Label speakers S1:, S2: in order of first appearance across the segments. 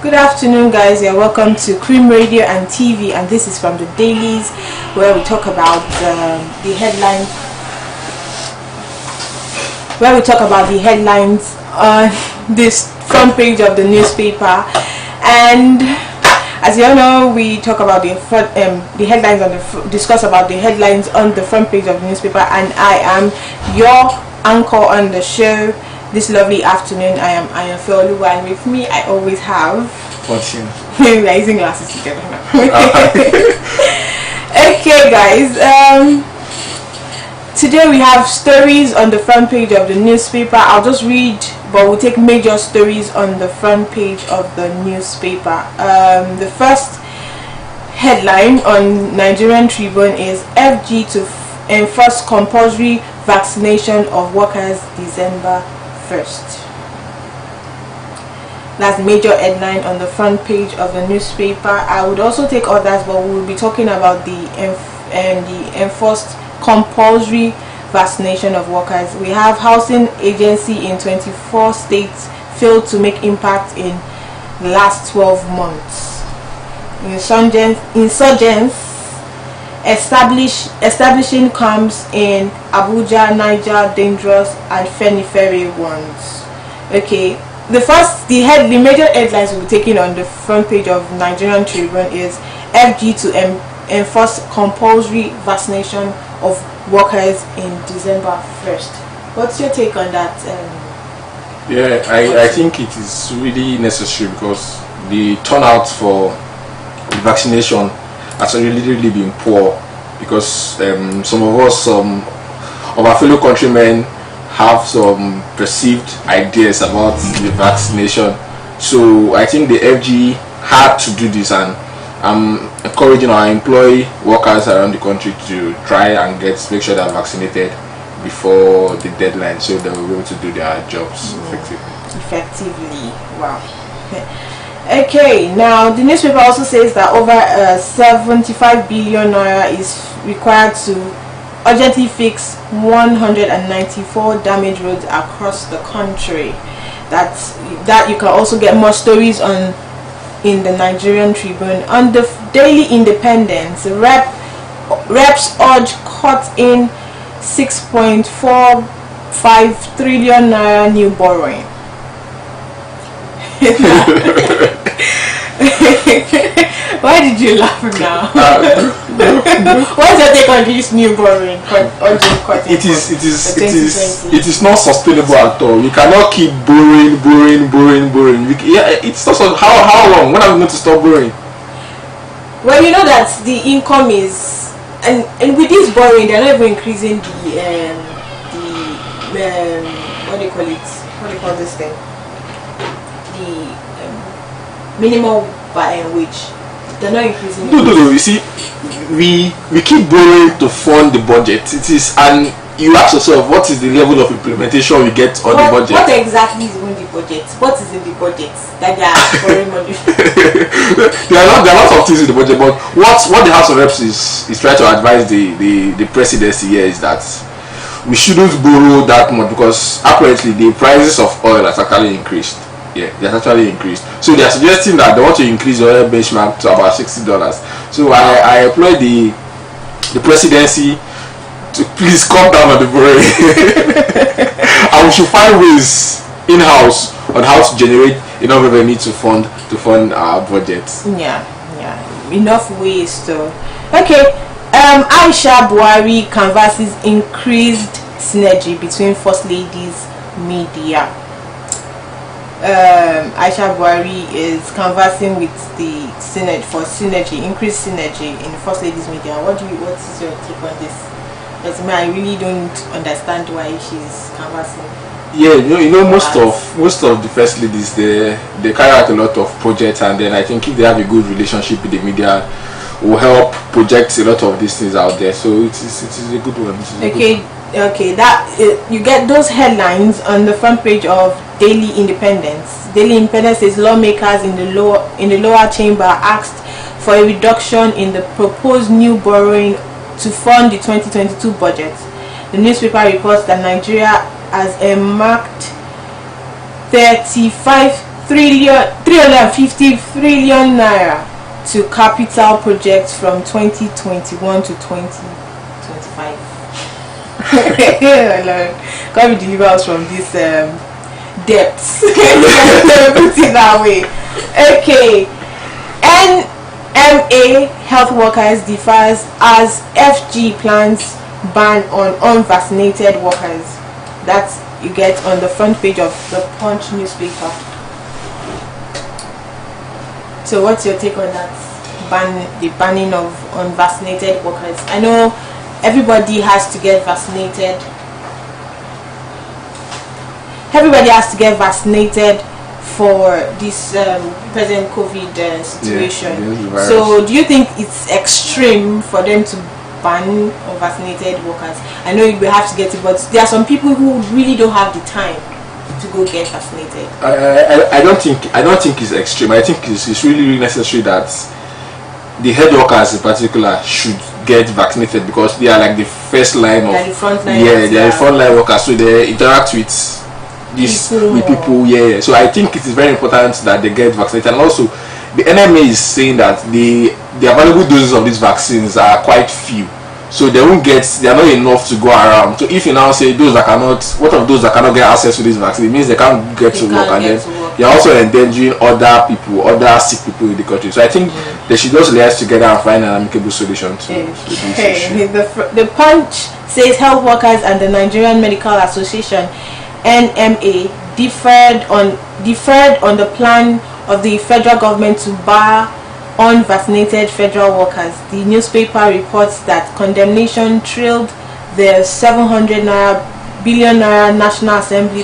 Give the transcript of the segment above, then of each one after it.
S1: Good afternoon, guys. You're welcome to Cream Radio and TV, and this is from the dailies, where we talk about the headlines. On this front page of the newspaper, and as you all know, we talk about the headlines discuss about the headlines on the front page of the newspaper, and I am your anchor on the show this lovely afternoon. I am Ayafeoluwa, and with me I always have we are using glasses together now. Okay, guys, today we have stories on the front page of the newspaper. I'll just read, but we'll take major stories on the front page of the newspaper. The first headline on Nigerian Tribune is FG to enforce compulsory vaccination of workers December 1st. That's the major headline on the front page of the newspaper. I would also take others, but we'll be talking about the enforced compulsory vaccination of workers. We have housing agency in 24 states failed to make impact in the last 12 months. Insurgents establishing camps in Abuja, Niger, dangerous and Fenifere ones. Okay, the major headlines we'll be taking on the front page of Nigerian Tribune is FG to enforce compulsory vaccination of workers in December 1st. What's your take on that?
S2: I think it is really necessary because the turnout for the vaccination has really been poor, because some of us, of our fellow countrymen, have some perceived ideas about the vaccination. So I think the FG had to do this, and I'm encouraging our employee workers around the country to try and make sure they're vaccinated before the deadline, so they will be able to do their jobs
S1: effectively. Wow. Okay, now the newspaper also says that over 75 billion naira is required to urgently fix 194 damaged roads across the country. That you can also get more stories on in the Nigerian Tribune. On the Daily Independence, reps urge cut in 6.45 trillion naira new borrowing. Why did you laugh now? What's your take on this new borrowing? It
S2: is not sustainable at all. We cannot keep borrowing. It's not so. How long? When are we going to stop borrowing?
S1: Well, you know that the income is, and with this borrowing, they're not even increasing what do you call it? What do you call this thing? The minimum wage. They're not increasing.
S2: No. You see, we keep borrowing to fund the budget. It is, and you ask yourself, what is the level of implementation we get on the budget?
S1: What exactly is in the budget? What is in the budget that they are borrowing money?
S2: there are lots of things in the budget, but what the House of Reps is trying to advise the presidency here is that we shouldn't borrow that much, because apparently the prices of oil has actually increased. Yeah, they have actually increased. So they are suggesting that they want to increase the oil benchmark to about $60. So I employ the presidency to please come down on the borrowing. And we should find ways in-house on how to generate enough revenue to fund our budget.
S1: Yeah, enough ways to. Okay, Aisha Buhari canvasses increased synergy between First Ladies media. Aisha Buhari is conversing with the Senate for increased synergy in First Ladies media. What is your take on this? Because I really don't understand why she's conversing.
S2: Yeah, you know most of the First Ladies, they carry out a lot of projects, and then I think if they have a good relationship with the media, will help project a lot of these things out there. So it is a good one.
S1: Okay, that you get those headlines on the front page of Daily Independence. Daily Independence says lawmakers in the lower chamber asked for a reduction in the proposed new borrowing to fund the 2022 budget. The newspaper reports that Nigeria has earmarked 35 350 trillion naira to capital projects from 2021 to 2025. Can we deliver us from this depths? Put it that way. Okay. NMA health workers differs as FG plans ban on unvaccinated workers. That you get on the front page of the Punch newspaper. So what's your take on that? The banning of unvaccinated workers. I know everybody has to get vaccinated. Everybody has to get vaccinated for this present COVID situation.
S2: Yeah,
S1: so do you think it's extreme for them to ban unvaccinated workers? I know you have to get it, but there are some people who really don't have the time to go get vaccinated.
S2: I don't think it's extreme. I think it's really necessary that the health workers in particular should get vaccinated, because they are like the first line of
S1: the front line.
S2: Yeah, they are the front line workers, so they interact with people. Yeah. So I think it is very important that they get vaccinated. And also, the NMA is saying that the available doses of these vaccines are quite few, so they are not enough to go around. So if you now say those that cannot, what of those that cannot get access to this vaccine, it means they can't get to work, and then you're also endangering other sick people in the country. So I think they should just liaise together and find an amicable solution to this issue.
S1: The Punch says health workers and the Nigerian Medical Association NMA differed on the plan of the federal government to bar unvaccinated federal workers. The newspaper reports that condemnation trailed the 700 billion naira National Assembly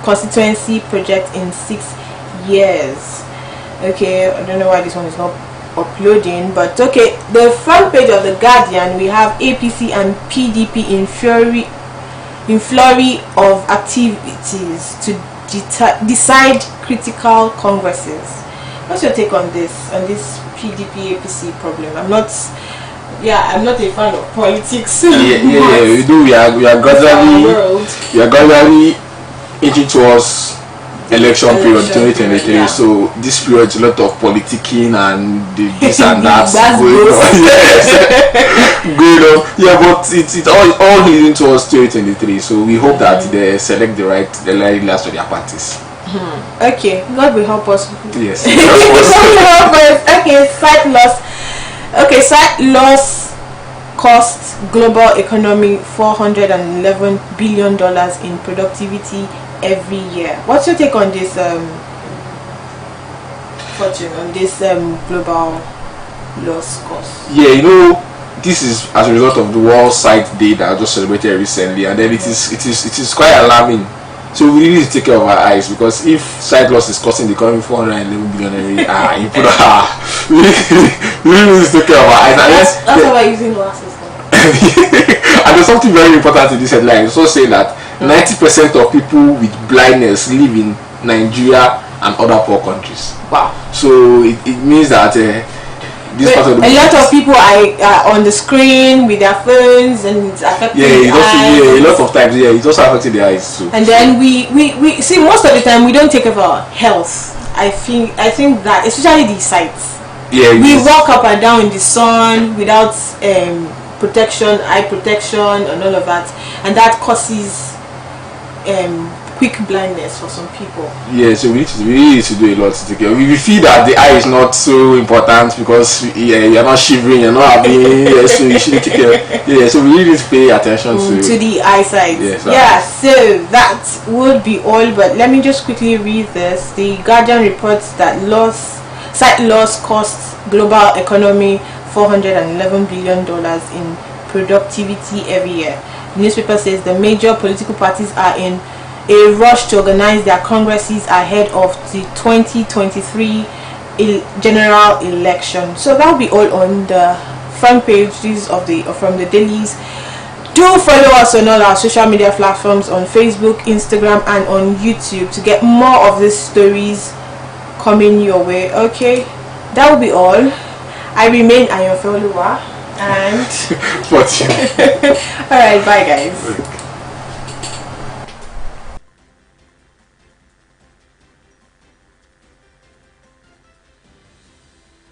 S1: constituency project in 6 years. Okay, I don't know why this one is not uploading, but okay. The front page of the Guardian, we have APC and PDP in flurry of activities to decide critical congresses. What's your take on this PDP APC problem? I'm not a fan of politics.
S2: We do. We are gradually inching towards election period 2023. Yeah. So this period is a lot of politicking and this and that going on. Yes, going on. Yeah, but it's all leading towards 2023. So we hope that they select the right leaders for their parties.
S1: Okay, God will help us.
S2: Yes.
S1: Okay, site loss. Okay, site loss costs global economy $411 billion in productivity every year. What's your take on this fortune, on this global loss cost?
S2: Yeah, this is as a result of the World Sight Day that I just celebrated recently, and then it is quite alarming. So we really need to take care of our eyes, because if sight loss is costing the economy $411 billion every year, we really need to take care of our eyes.
S1: That's why we're using glasses.
S2: And there's something very important in this headline. It's also saying that 90% of people with blindness live in Nigeria and other poor countries.
S1: Wow.
S2: So it means that this part of the
S1: a lot of people are on the screen with their phones, and it's affecting the eyes.
S2: A lot of times, it's also affecting the eyes too.
S1: And then we see, most of the time we don't take care of our health. I think that, especially these sites.
S2: Yeah.
S1: We walk up and down in the sun without protection, eye protection, and all of that, and that causes quick blindness for some people.
S2: Yeah, so we need to do a lot to take care. We feel that the eye is not so important because you're not shivering, you're not having so you should take care. Yeah, so we really need to pay attention
S1: to the eyesight.
S2: Yes,
S1: yeah, so that would be all, but let me just quickly read this. The Guardian reports that sight loss costs global economy $411 billion in productivity every year. The newspaper says the major political parties are in a rush to organize their congresses ahead of the 2023 general election. So that will be all on the front pages from the dailies. Do follow us on all our social media platforms, on Facebook, Instagram, and on YouTube, to get more of these stories coming your way. Okay, that will be all. I remain Ayonfeluwa and
S2: Fortune.
S1: all right, bye guys.